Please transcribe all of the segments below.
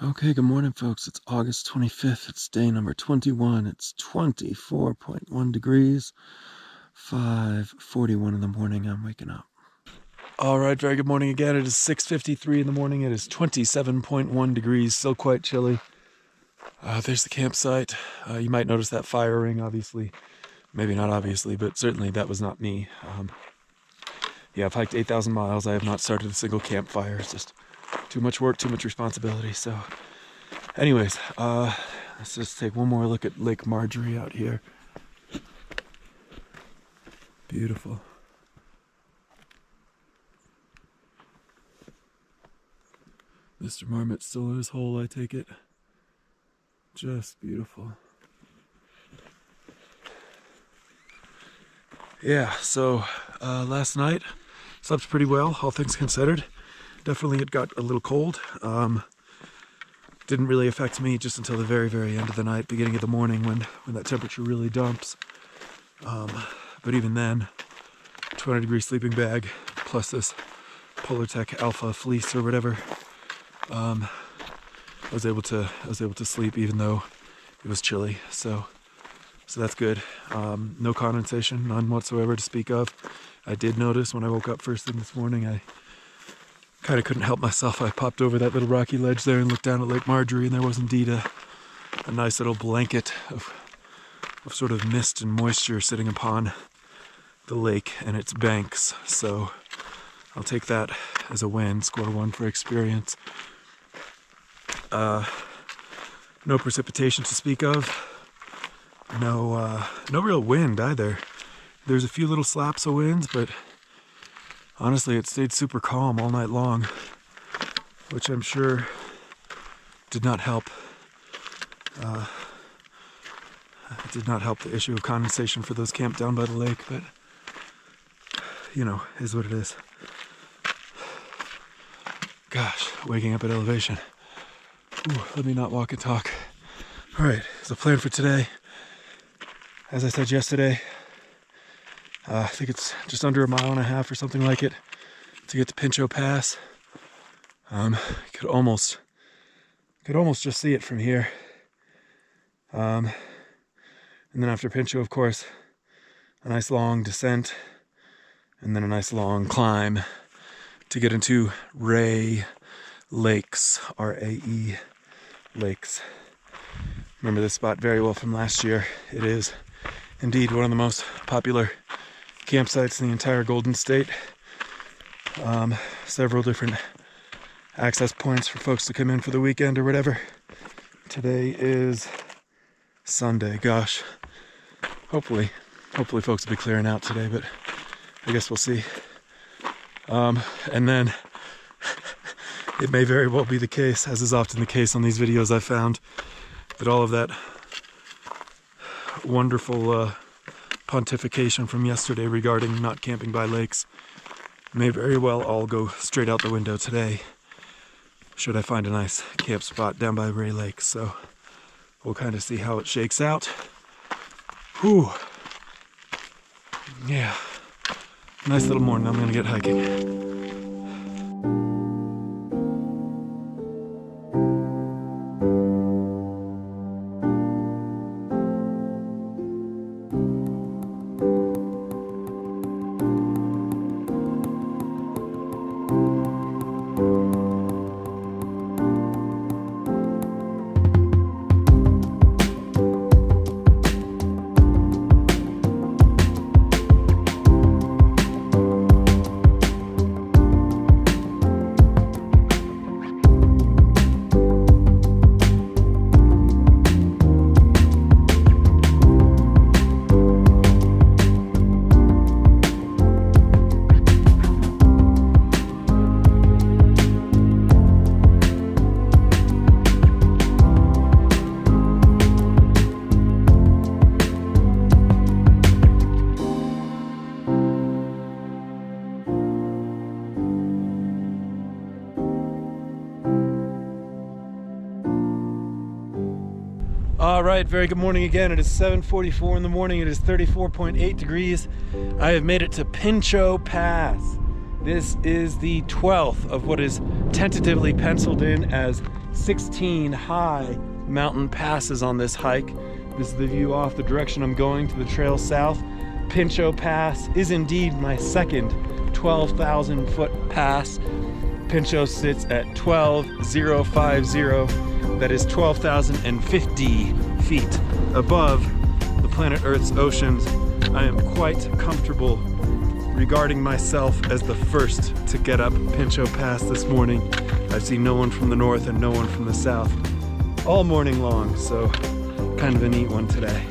Okay, good morning, folks. It's August 25th. It's day number 21. It's 24.1 degrees, 5:41 in the morning. I'm waking up. All right, very good morning again. It is 6:53 in the morning. It is 27.1 degrees, still quite chilly. There's the campsite. You might notice that fire ring, obviously. Maybe not obviously, but certainly that was not me. Yeah, I've hiked 8,000 miles. I have not started a single campfire. It's just too much work, too much responsibility. So anyways, let's just take one more look at Lake Marjorie out here. Beautiful. Mr. Marmot's still in his hole, I take it. Just beautiful. Yeah, so last night slept pretty well, all things considered. Definitely it got a little cold. Didn't really affect me just until the very, very end of the night, beginning of the morning when that temperature really dumps. But even then, 20-degree sleeping bag plus this Polartec Alpha fleece or whatever, I was able to sleep even though it was chilly. So that's good. No condensation, none whatsoever to speak of. I did notice when I woke up first thing this morning, I kind of couldn't help myself. I popped over that little rocky ledge there and looked down at Lake Marjorie, and there was indeed a nice little blanket of sort of mist and moisture sitting upon the lake and its banks. So I'll take that as a win, score 1 for experience. No precipitation to speak of. No real wind either. There's a few little slaps of winds, but honestly, it stayed super calm all night long, which I'm sure did not help. It did not help the issue of condensation for those camped down by the lake, but you know, is what it is. Gosh, waking up at elevation. Ooh, let me not walk and talk. All right, so plan for today. As I said yesterday, I think it's just under 1.5 miles or something like it to get to Pincho Pass. Could almost just see it from here. And then after Pincho, of course, a nice long descent, and then a nice long climb to get into Ray Lakes, R-A-E Lakes. Remember this spot very well from last year. It is indeed one of the most popular campsites in the entire Golden State. Several different access points for folks to come in for the weekend or whatever. Today is Sunday. Gosh, hopefully folks will be clearing out today, but I guess we'll see. And then it may very well be the case, as is often the case on these videos I've found, that all of that wonderful pontification from yesterday regarding not camping by lakes may very well all go straight out the window today, should I find a nice camp spot down by Ray Lake. So we'll kind of see how it shakes out. Whew. Yeah, nice little morning. I'm gonna get hiking. All right, very good morning again. It is 7:44 in the morning. It is 34.8 degrees. I have made it to Pincho Pass. This is the 12th of what is tentatively penciled in as 16 high mountain passes on this hike. This is the view off the direction I'm going to the trail south. Pincho Pass is indeed my second 12,000 foot pass. Pincho sits at 12,050. That is 12,050 feet above the planet Earth's oceans. I am quite comfortable regarding myself as the first to get up Pincho Pass this morning. I've seen no one from the north and no one from the south all morning long, so kind of a neat one today.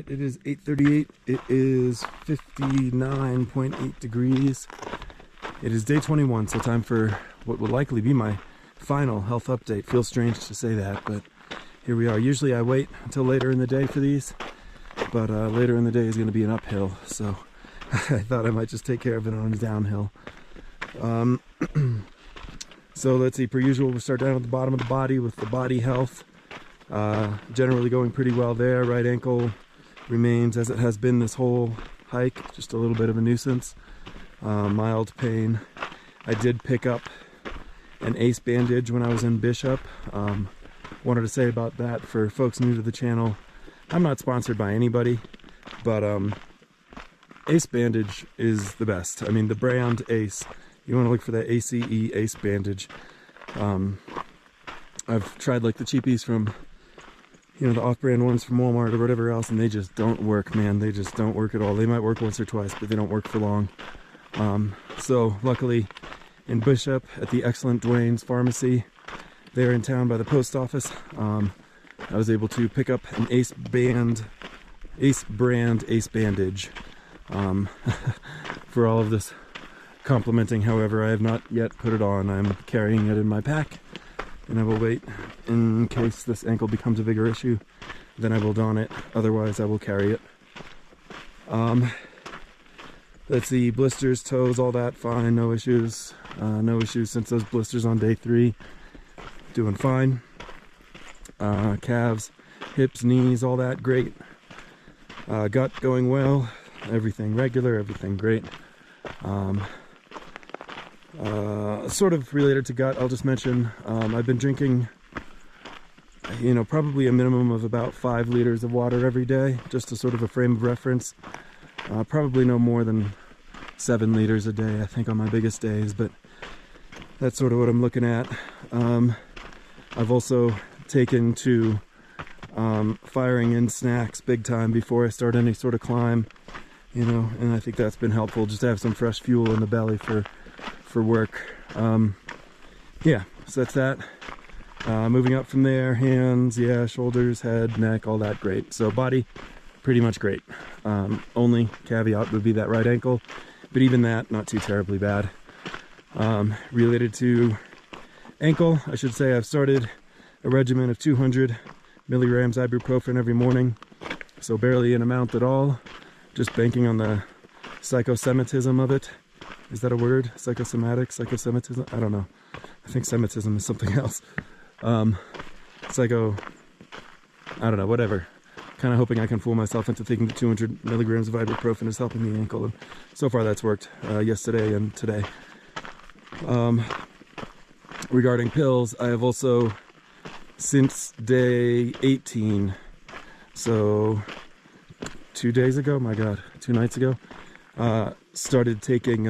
It is 8:38. It is 59.8 degrees. It is day 21, so time for what will likely be my final health update. Feels strange to say that, but here we are. Usually I wait until later in the day for these, but later in the day is going to be an uphill, so I thought I might just take care of it on a downhill. So let's see, per usual, we'll start down at the bottom of the body with the body health. Generally going pretty well there. Right ankle remains as it has been this whole hike, just a little bit of a nuisance. Mild pain. I did pick up an ace bandage when I was in Bishop. Wanted to say about that for folks new to the channel, I'm not sponsored by anybody, but ace bandage is the best. I mean, the brand Ace, you want to look for that ACE ace bandage. I've tried like the cheapies from, you know, the off-brand ones from Walmart or whatever else, and they just don't work, man. They just don't work at all. They might work once or twice, but they don't work for long. So luckily in Bishop at the excellent Dwayne's Pharmacy there in town by the post office, I was able to pick up an ace brand ace bandage for all of this complimenting. However, I have not yet put it on. I'm carrying it in my pack, and I will wait in case this ankle becomes a bigger issue. Then I will don it. Otherwise, I will carry it. Let's see, blisters, toes, all that fine. No issues. No issues since those blisters on day 3. Doing fine. Calves, hips, knees, all that great. Gut going well. Everything regular. Everything great. Sort of related to gut, I'll just mention, I've been drinking, you know, probably a minimum of about 5 liters of water every day, just as sort of a frame of reference. Probably no more than 7 liters a day, I think, on my biggest days, but that's sort of what I'm looking at. I've also taken to firing in snacks big time before I start any sort of climb, you know, and I think that's been helpful, just to have some fresh fuel in the belly for work. Yeah, so that's that. Moving up from there, hands, yeah, shoulders, head, neck, all that great. So body, pretty much great. Only caveat would be that right ankle, but even that, not too terribly bad. Related to ankle, I should say I've started a regimen of 200 milligrams ibuprofen every morning. So barely an amount at all, just banking on the psychosemitism of it. Is that a word? Psychosemitism? I don't know. I think Semitism is something else. I don't know, whatever. Kind of hoping I can fool myself into thinking that 200 milligrams of ibuprofen is helping the ankle. And so far that's worked yesterday and today. Regarding pills, I have also, since day 18, so 2 days ago, my God, 2 nights ago, started taking,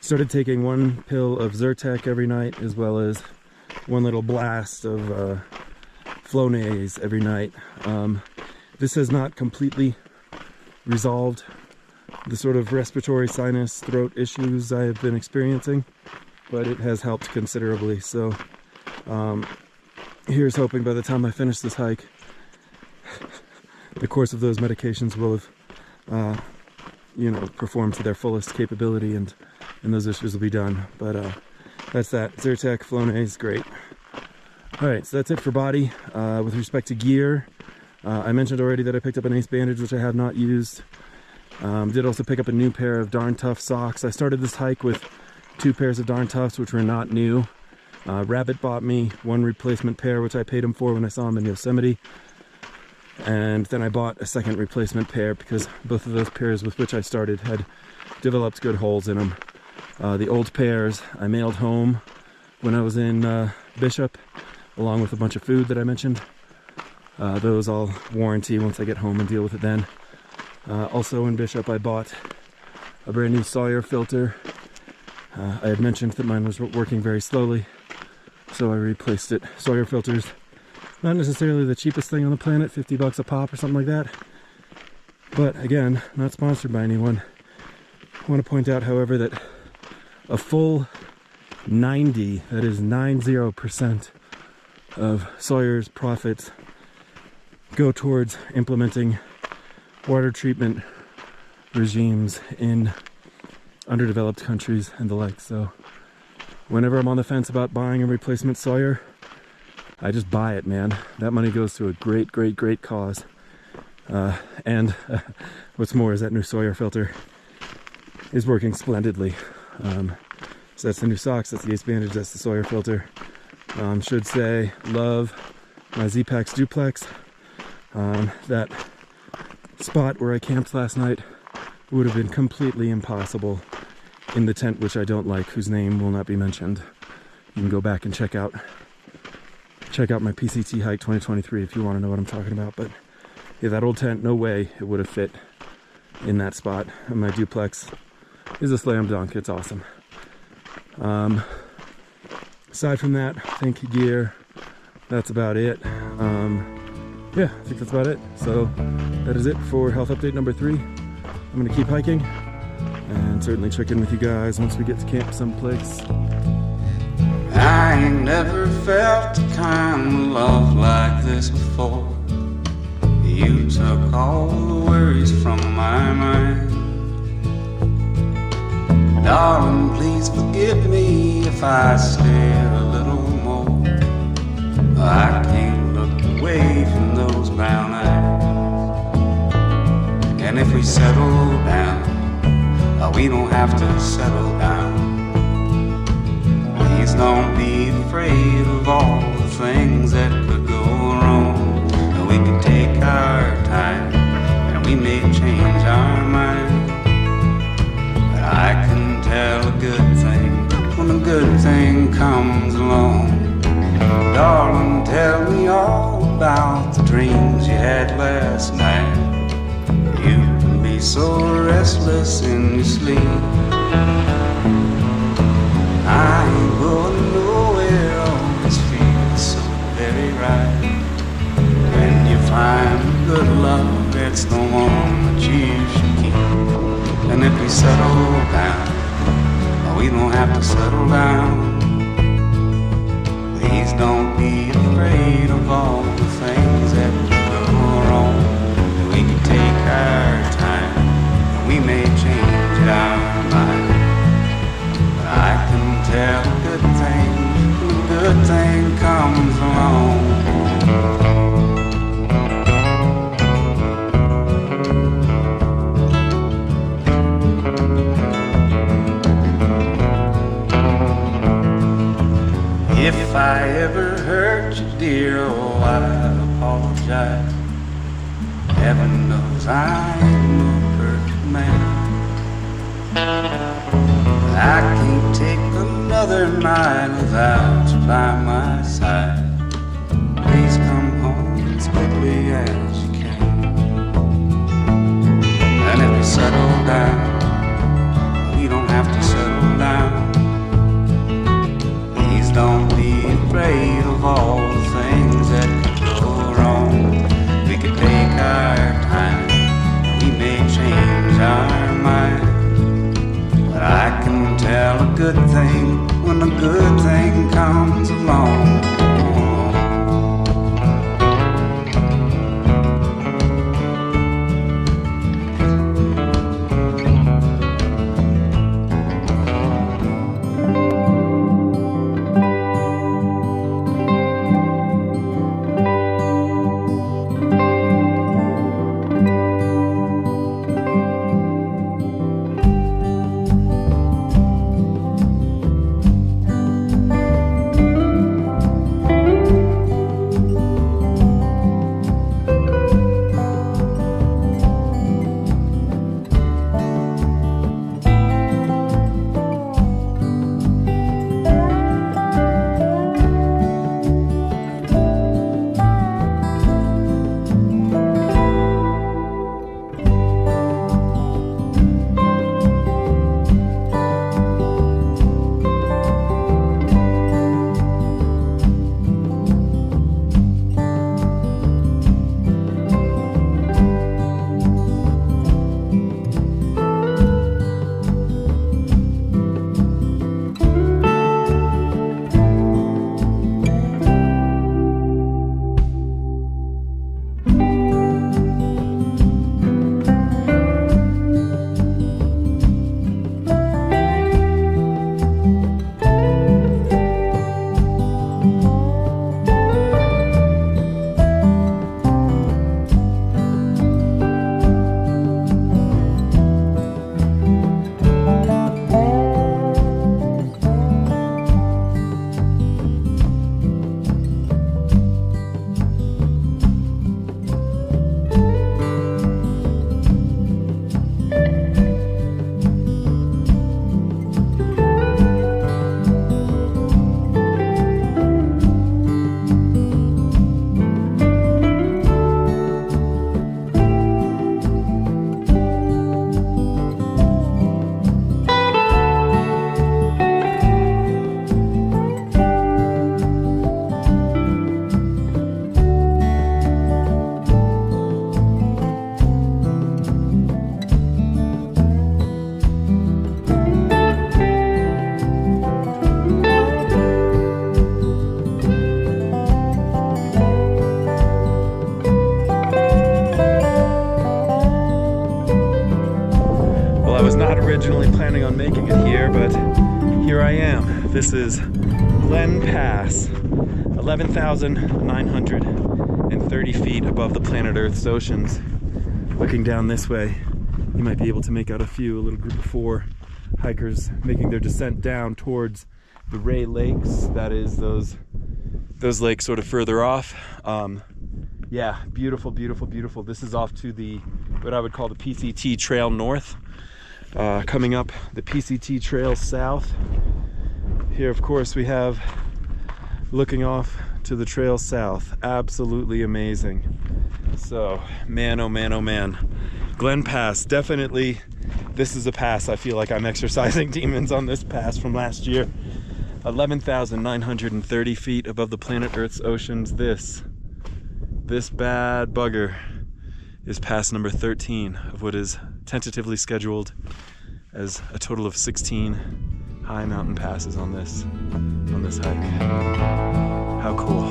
started taking 1 pill of Zyrtec every night, as well as 1 little blast of Flonase every night. This has not completely resolved the sort of respiratory sinus throat issues I have been experiencing, but it has helped considerably. So here's hoping by the time I finish this hike, the course of those medications will have you know, perform to their fullest capability, and those issues will be done. But that's that. Zyrtec, Flonase, great. Alright, so that's it for body. With respect to gear, I mentioned already that I picked up an Ace bandage, which I have not used. Did also pick up a new pair of Darn Tough socks. I started this hike with 2 pairs of Darn Toughs, which were not new. Rabbit bought me 1 replacement pair, which I paid him for when I saw him in Yosemite. And then I bought a second replacement pair because both of those pairs with which I started had developed good holes in them. The old pairs I mailed home when I was in Bishop, along with a bunch of food that I mentioned. Those I'll warranty once I get home and deal with it then. Also in Bishop I bought a brand new Sawyer filter. I had mentioned that mine was working very slowly, so I replaced it. Sawyer filters, not necessarily the cheapest thing on the planet, 50 bucks a pop or something like that. But again, not sponsored by anyone. I want to point out, however, that a full 90, that is 90% of Sawyer's profits go towards implementing water treatment regimes in underdeveloped countries and the like. So whenever I'm on the fence about buying a replacement Sawyer, I just buy it, man. That money goes to a great, great, great cause. And what's more is that new Sawyer filter is working splendidly. So that's the new socks, that's the Ace bandage, that's the Sawyer filter. Should say, love my Z-Pax duplex. That spot where I camped last night would have been completely impossible in the tent, which I don't like, whose name will not be mentioned. You can go back and check out my PCT hike 2023 if you want to know what I'm talking about. But yeah, that old tent, no way it would have fit in that spot. And my duplex is a slam dunk. It's awesome. Aside from that, I think gear, that's about it. Yeah, I think that's about it. So that is it for health update number 3. I'm going to keep hiking and certainly check in with you guys once we get to camp someplace. I ain't never felt a kind of love like this before. You took all the worries from my mind. Darling, please forgive me if I stare a little more. I can't look away from those brown eyes. And if we settle down, we don't have to settle down. Please don't be afraid of all the things that could go wrong. We can take our time and we may change our mind. But I can tell a good thing when a good thing comes along. Darling, tell me all about the dreams you had last night. You can be so restless in your sleep. I ain't going nowhere, always feels so very right. When you find good love, it's the one that you should keep. And if we settle down, we don't have to settle down. Please don't be afraid of all the things that could go wrong. We can take our time, and we may change our mind. But I can tell a good thing when a good thing comes along. If I ever hurt you, dear, oh, I apologize. Heaven knows I'm no perfect man. I can't take another night without you by my side. Please come home as quickly as you can. And if we settle down, we don't have to settle down. Please don't be afraid of all the things that could go wrong. We could take our time, and we may change our mind. But I can tell a good thing when a good thing comes along. This is Glen Pass, 11,930 feet above the planet Earth's oceans. Looking down this way, you might be able to make out a little group of 4 hikers making their descent down towards the Ray Lakes. That is those lakes sort of further off. Yeah, beautiful, beautiful, beautiful. This is off to what I would call the PCT Trail North. Coming up the PCT Trail South. Here, of course, we have looking off to the Trail South. Absolutely amazing. So, man, oh man, oh man. Glen Pass, definitely, this is a pass. I feel like I'm exercising demons on this pass from last year. 11,930 feet above the planet Earth's oceans. This bad bugger is pass number 13 of what is tentatively scheduled as a total of 16 high mountain passes on this hike. How cool.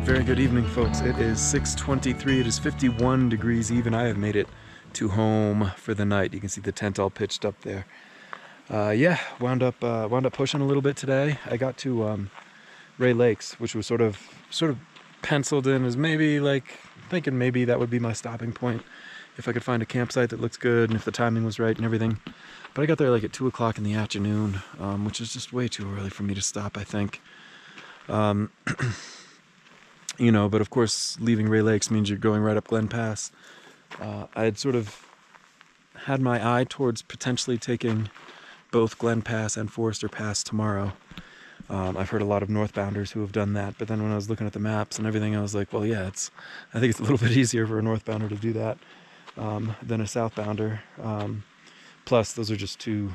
Very good evening, folks. It is 6:23. It is 51 degrees even. I have made it to home for the night. You can see the tent all pitched up there. Yeah, wound up pushing a little bit today. I got to Ray Lakes, which was sort of penciled in as maybe thinking maybe that would be my stopping point if I could find a campsite that looks good and if the timing was right and everything. But I got there at 2 o'clock in the afternoon, which is just way too early for me to stop, I think. You know, but of course, leaving Ray Lakes means you're going right up Glen Pass. I had sort of had my eye towards potentially taking both Glen Pass and Forester Pass tomorrow. I've heard a lot of northbounders who have done that, but then when I was looking at the maps and everything, I was like, well, yeah, I think it's a little bit easier for a northbounder to do that than a southbounder. Plus, those are just two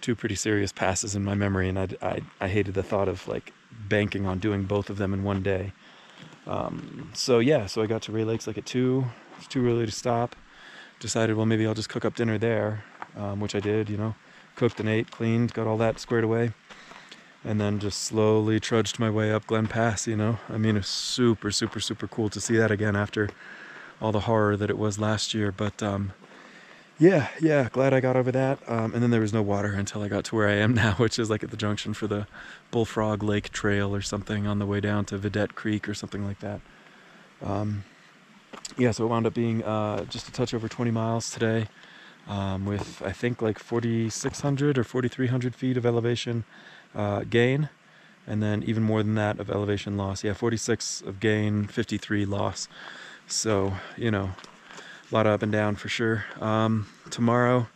pretty serious passes in my memory, and I hated the thought of banking on doing both of them in one day. So I got to Ray Lakes at 2. It's too early to stop. Decided, well, maybe I'll just cook up dinner there, which I did, cooked and ate, cleaned, got all that squared away, and then just slowly trudged my way up Glen Pass, I mean, it's super, super, super cool to see that again after all the horror that it was last year, but yeah, glad I got over that. And then there was no water until I got to where I am now, which is at the junction for the Bullfrog Lake Trail or something on the way down to Vidette Creek or something like that. Yeah, so it wound up being just a touch over 20 miles today, with I think 4,600 or 4,300 feet of elevation gain, and then even more than that of elevation loss. Yeah, 46 of gain, 53 loss. So, a lot of up and down for sure. Tomorrow,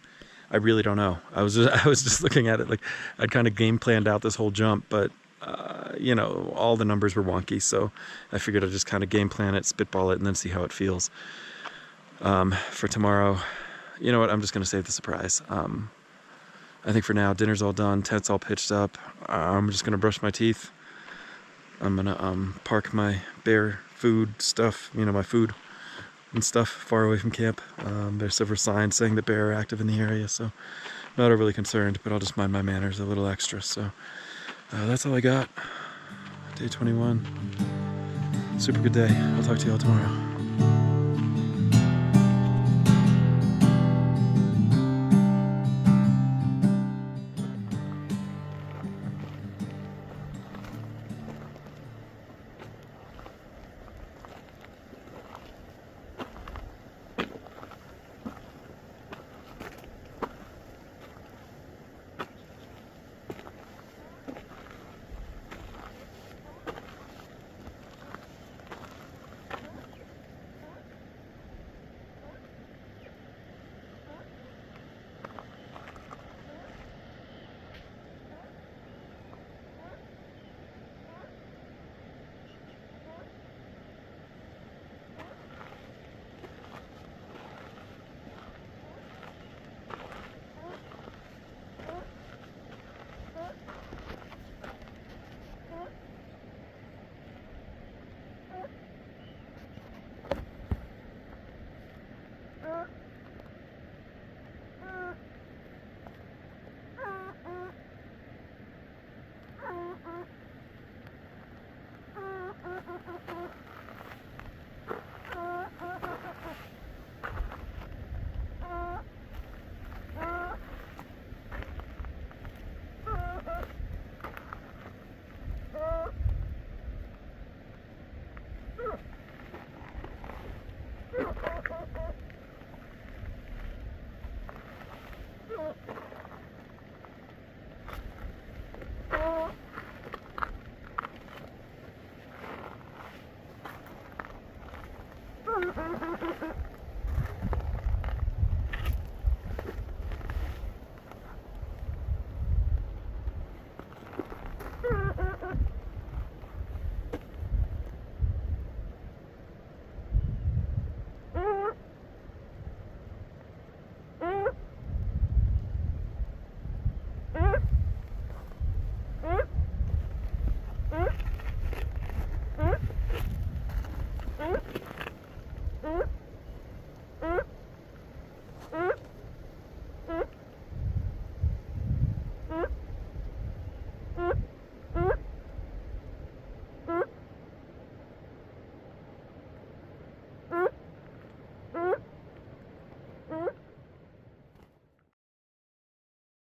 I really don't know. I was just looking at it I'd kind of game planned out this whole jump, but all the numbers were wonky, so I figured I'd just kind of game plan it, spitball it, and then see how it feels. For tomorrow, you know what? I'm just gonna save the surprise. I think for now, dinner's all done, tent's all pitched up. I'm just gonna brush my teeth. I'm gonna park my bear food stuff, my food and stuff far away from camp. There's several signs saying that bear are active in the area, so not overly concerned, but I'll just mind my manners a little extra. So that's all I got. Day 21. Super good day. I'll talk to you all tomorrow. Ha ha ha ha!